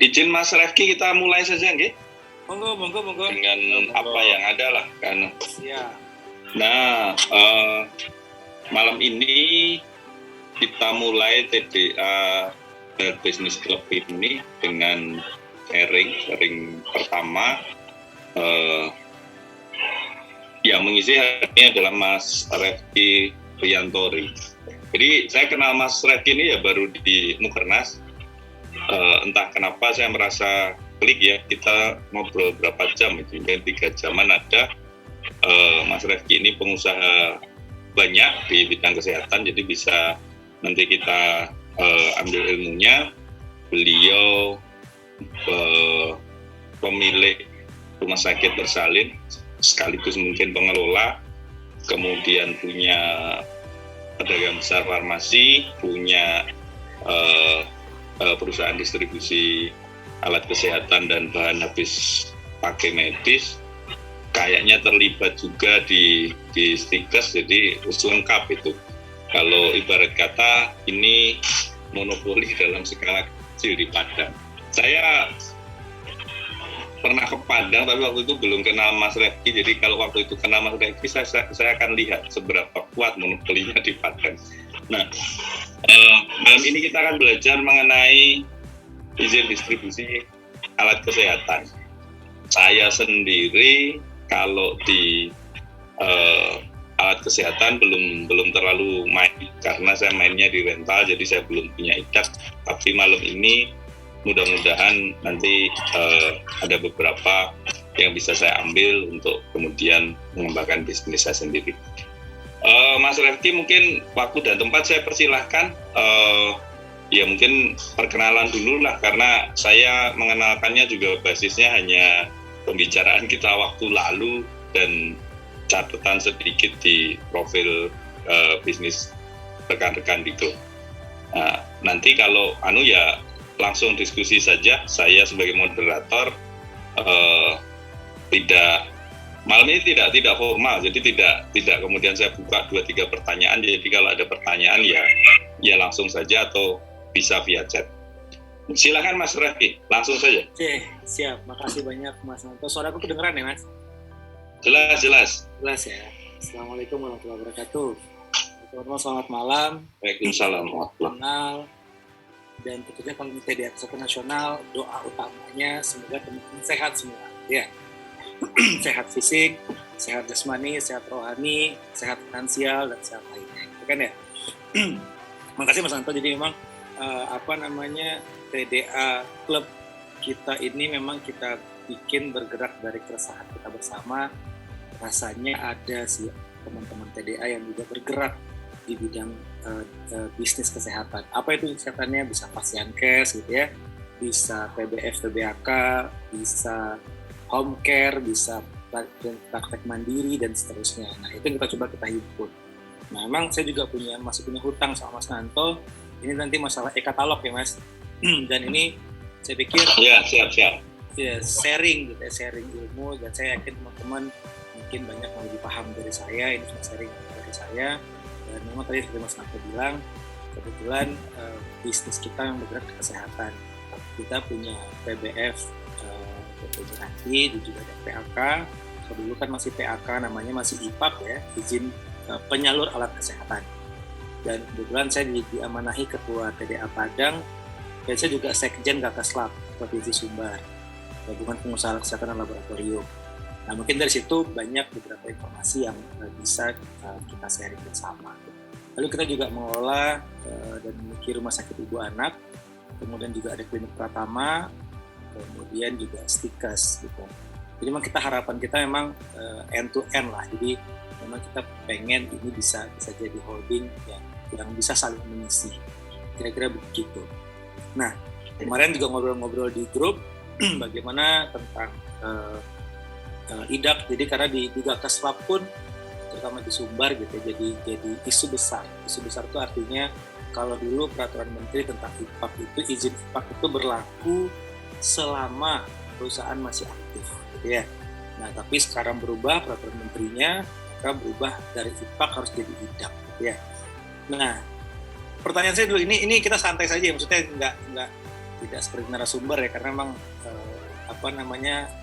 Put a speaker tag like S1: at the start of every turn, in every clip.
S1: izin Mas Refki kita mulai saja nggih.
S2: Monggo.
S1: Dengan apa yang ada lah kan.
S2: Ya.
S1: Nah, malam ini kita mulai TDA Business Club ini dengan sharing pertama. Yang mengisi hari ini adalah Mas Refki Riantori. Jadi saya kenal Mas Refki ini ya baru di Mukernas. Entah kenapa saya merasa klik ya, kita ngobrol berapa jam itu, mungkin 3 jaman ada. Mas Refki ini pengusaha banyak di bidang kesehatan, jadi bisa nanti kita ambil ilmunya. Beliau pemilik rumah sakit bersalin, sekaligus mungkin pengelola, kemudian punya pedagang besar farmasi, punya perusahaan distribusi alat kesehatan dan bahan habis pakai medis, kayaknya terlibat juga di Stikes, jadi lengkap itu. Kalau ibarat kata ini monopoli dalam skala kecil di Padang. Saya pernah ke Padang, tapi waktu itu belum kenal Mas Refki. Jadi kalau waktu itu kenal Mas Refki, saya akan lihat seberapa kuat monopolinya di Padang. Nah, malam ini kita akan belajar mengenai izin distribusi alat kesehatan. Saya sendiri kalau di alat kesehatan belum terlalu main, karena saya mainnya di rental, jadi saya belum punya ikat. Tapi malam ini mudah-mudahan nanti ada beberapa yang bisa saya ambil untuk kemudian mengembangkan bisnis saya sendiri. Mas Refki, mungkin waktu dan tempat saya persilahkan. Ya mungkin perkenalan dulu lah, karena saya mengenalkannya juga basisnya hanya pembicaraan kita waktu lalu dan catatan sedikit di profil bisnis rekan-rekan di grup. Nah, nanti kalau ya langsung diskusi saja. Saya sebagai moderator malam ini tidak formal, jadi tidak kemudian saya buka 2-3 pertanyaan. Jadi kalau ada pertanyaan ya langsung saja atau bisa via chat. Silakan Mas Refki, langsung saja.
S2: Oke, siap. Makasih banyak Mas Nanto. Suaraku kedengeran ya Mas?
S1: Jelas
S2: ya. Assalamualaikum warahmatullahi wabarakatuh. Teman-teman selamat malam.
S1: Waalaikumsalam.
S2: Kenal. Dan tentunya kalau TDA Kesehatan Nasional, doa utamanya semoga teman-teman sehat semua. Ya. Sehat fisik, sehat jasmani, sehat rohani, sehat finansial, dan sehat lainnya. Itu kan ya. Makasih Mas Anto. Jadi memang TDA Club kita ini memang kita bikin bergerak dari keresahan kita bersama. Rasanya ada sih teman-teman TDA yang juga bergerak di bidang bisnis kesehatan. Apa itu kesehatannya? Bisa Pasienkes gitu ya, bisa PBF, PBAK, bisa home care, bisa praktek mandiri dan seterusnya. Nah itu yang kita coba kita himpun. Nah memang saya juga masih punya hutang sama Mas Nanto. Ini nanti masalah e-katalog ya Mas. Dan ini saya pikir
S1: siap.
S2: Ya, sharing ilmu, dan saya yakin teman-teman mungkin banyak yang lebih paham dari saya. Ini cuma sharing dari saya. Dan memang tadi seperti Mas Nanto bilang, kebetulan bisnis kita yang bergerak di kesehatan. Kita punya PBF, nanti juga ada PAK. Kalau dulu kan masih PAK, namanya masih IPAK ya, izin penyalur alat kesehatan. Dan kebetulan saya diamanahi Ketua TDA Padang, dan saya juga Sekjen Gakaslab Provinsi Sumbar, Gabungan Pengusaha Kesehatan dan Laboratorium. Nah mungkin dari situ banyak beberapa informasi yang bisa kita sharing bersama. Lalu kita juga mengelola dan memiliki rumah sakit ibu anak, kemudian juga ada klinik Pratama, kemudian juga Stikes gitu. Jadi memang harapan kita memang end to end lah. Jadi memang kita pengen ini bisa jadi holding yang bisa saling mengisi. Kira-kira begitu. Nah, kemarin juga ngobrol-ngobrol di grup bagaimana tentang IDAK. Jadi karena di Gakaslab pun terutama di Sumbar gitu jadi isu besar. Isu besar itu artinya kalau dulu peraturan menteri tentang IPAK itu, izin IPAK itu berlaku selama perusahaan masih aktif gitu ya. Nah, tapi sekarang berubah peraturan menterinya, maka berubah dari IPAK harus jadi IDAK gitu ya. Nah, pertanyaan saya dulu, ini kita santai saja, maksudnya tidak seperti narasumber ya, karena memang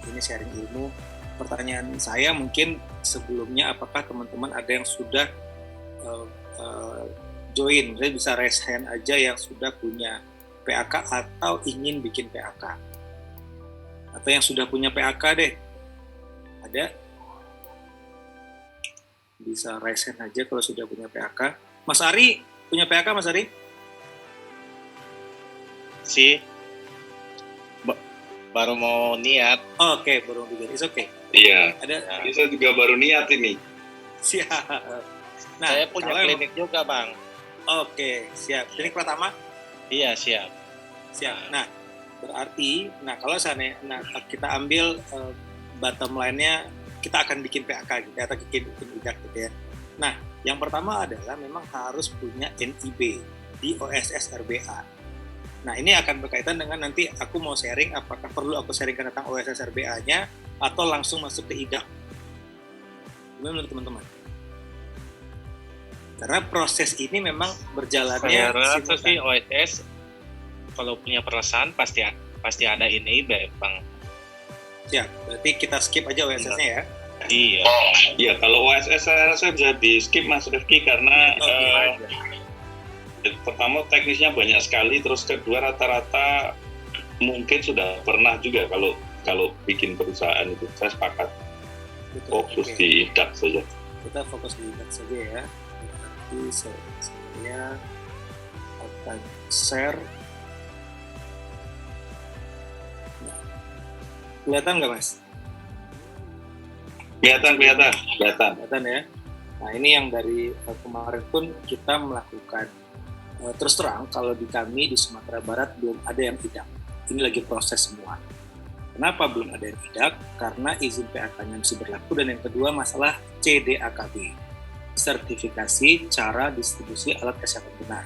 S2: ini sharing ilmu. Pertanyaan saya mungkin sebelumnya, apakah teman-teman ada yang sudah join? Saya bisa raise hand aja yang sudah punya PAK atau ingin bikin PAK, atau yang sudah punya PAK deh. Ada? Bisa raise hand aja kalau sudah punya PAK. Mas Ari punya PAK, Mas Ari?
S3: Baru mau niat.
S2: Oke, baru mau niat. It's okay.
S1: Iya.
S2: Ada.
S1: Saya juga baru niat ini.
S2: Siap. Nah,
S3: Saya punya klinik juga, Bang.
S2: Oke, siap. Klinik pertama?
S3: Iya, siap.
S2: Siap. Nah, berarti, kalau kita ambil bottom line-nya, kita akan bikin PAK gitu, atau bikin IDAK gitu ya. Nah, yang pertama adalah memang harus punya NIB di OSS RBA. Nah, ini akan berkaitan dengan nanti aku mau sharing, apakah perlu aku sharingkan tentang OSS RBA-nya atau langsung masuk ke IDAK. Gimana menurut teman-teman? Karena proses ini memang berjalannya.
S3: Saya rasa sih OSS kalau punya perasaan pasti ada ini, Bang.
S2: Ya, berarti kita skip aja OSS-nya ya.
S3: Iya.
S1: Iya, kalau OSS saya rasa bisa di skip Mas Rifki karena pertama teknisnya banyak sekali, terus kedua rata-rata mungkin sudah pernah juga kalau bikin perusahaan itu. Saya sepakat.
S2: Betul,
S1: fokus di IDAK saja.
S2: Kita fokus di IDAK saja ya. Berarti saya akan share. Kelihatan nggak, Mas? Kelihatan ya. Nah, ini yang dari kemarin pun kita melakukan. Terus terang, kalau di kami di Sumatera Barat belum ada yang IDAK. Ini lagi proses semua. Kenapa belum ada yang IDAK? Karena izin PAK-nya masih berlaku, dan yang kedua masalah CDAKB, sertifikasi cara distribusi alat kesehatan benar.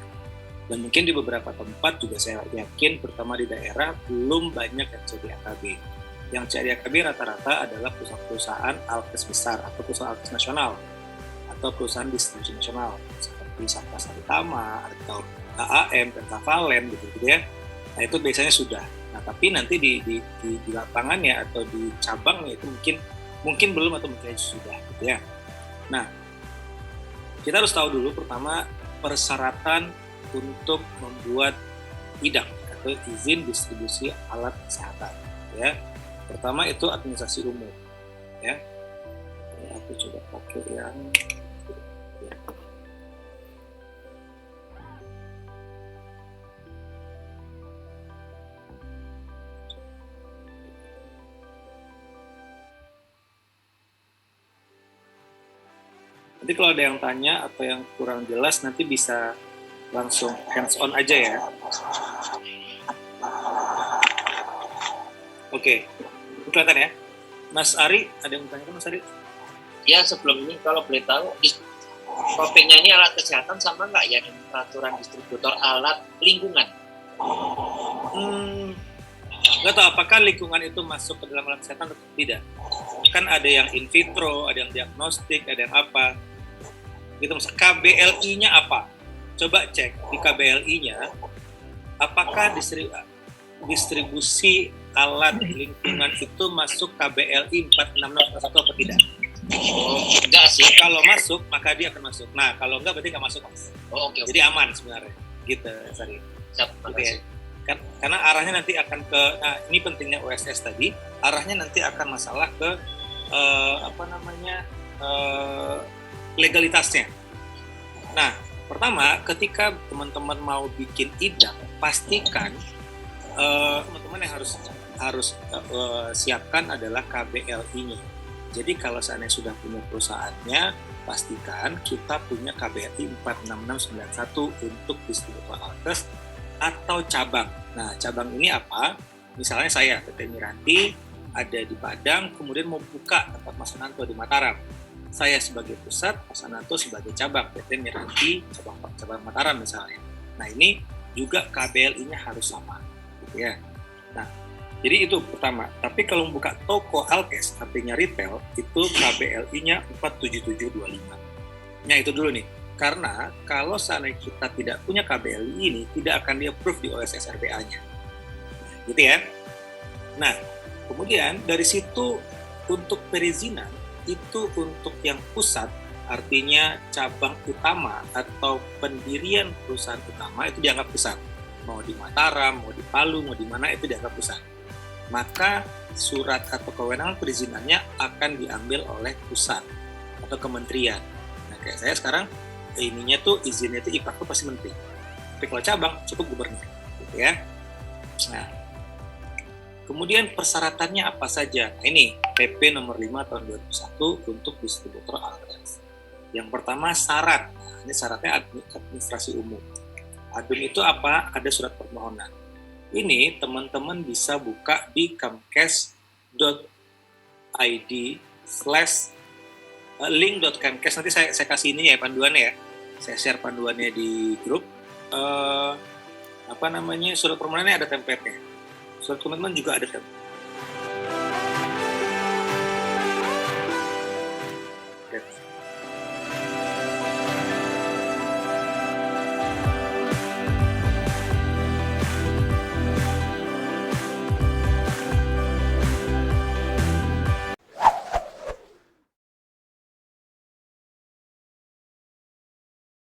S2: Dan mungkin di beberapa tempat juga saya yakin, terutama di daerah, belum banyak yang CDAKB. Yang CDAKB rata-rata adalah perusahaan alkes besar, atau perusahaan alkes nasional, atau perusahaan distribusi nasional, seperti Sabta Saritama, atau AAM, Pentavalen, gitu ya. Nah, itu biasanya sudah. Nah, tapi nanti di lapangannya atau di cabangnya itu mungkin belum, atau mungkin sudah, gitu ya. Nah, kita harus tahu dulu pertama persyaratan untuk membuat IDAK atau izin distribusi alat kesehatan, ya. Pertama itu administrasi umum, ya. Aku coba pakai yang ya. Nanti kalau ada yang tanya atau yang kurang jelas, nanti bisa langsung hands on aja ya. Oke, kelihatan ya. Mas Ari, ada yang bertanya kan Mas Ari?
S4: Ya, sebelum ini kalau boleh tahu, topiknya ini alat kesehatan sama nggak ya dengan peraturan distributor alat lingkungan?
S2: Nggak tahu apakah lingkungan itu masuk ke dalam alat kesehatan atau tidak. Kan ada yang in vitro, ada yang diagnostik, ada yang apa. Gitu, misalnya KBLI-nya apa? Coba cek di KBLI-nya, apakah distribusi alat lingkungan itu masuk KBLI 466 atau tidak?
S4: Enggak sih.
S2: Kalau masuk, maka dia akan masuk. Nah, kalau enggak berarti nggak masuk, Mas.
S4: Oke.
S2: Jadi aman sebenarnya. Gitu, Sari. Oke. Ya. Karena arahnya nanti akan ke, nah ini pentingnya OSS tadi, arahnya nanti akan masalah ke legalitasnya. Nah, pertama ketika teman-teman mau bikin IDAK, pastikan teman-teman yang harus siapkan adalah KBLI-nya. Jadi kalau seandainya sudah punya perusahaannya, pastikan kita punya KBLI 46691 untuk distributor alkes atau cabang. Nah, cabang ini apa? Misalnya saya, PT Miranti, ada di Padang, kemudian mau buka tempat Mas Ananto di Mataram. Saya sebagai pusat, Mas Ananto sebagai cabang, PT Miranti, cabang Mataram misalnya. Nah, ini juga KBLI-nya harus sama. Gitu ya. Nah, jadi itu pertama. Tapi kalau membuka toko alkes, artinya retail, itu KBLI-nya 47725. Nah, itu dulu nih. Karena kalau seandainya kita tidak punya KBLI ini, tidak akan di-approve di OSS RBA-nya. gitu ya. Nah, kemudian dari situ untuk perizinan itu untuk yang pusat, artinya cabang utama atau pendirian perusahaan utama itu dianggap pusat. Mau di Mataram, mau di Palu, mau di mana itu dianggap pusat. Maka surat atau kewenangan perizinannya akan diambil oleh pusat atau kementerian. Nah, kayak saya sekarang ininya tuh izinnya itu IPAK tuh pasti menteri. Tapi kalau cabang cukup gubernur, gitu ya. Nah, kemudian persyaratannya apa saja? Nah, ini PP nomor 5 tahun 2001 untuk distributor alat tes. Yang pertama syarat. Nah, ini syaratnya administrasi umum. Adum itu apa? Ada surat permohonan. Ini teman-teman bisa buka di kemkes.id/link.kemkes. Nanti saya kasih ini ya panduannya ya. Saya share panduannya di grup. Surat permohonannya ada template-nya. Surat komitmen juga ada template.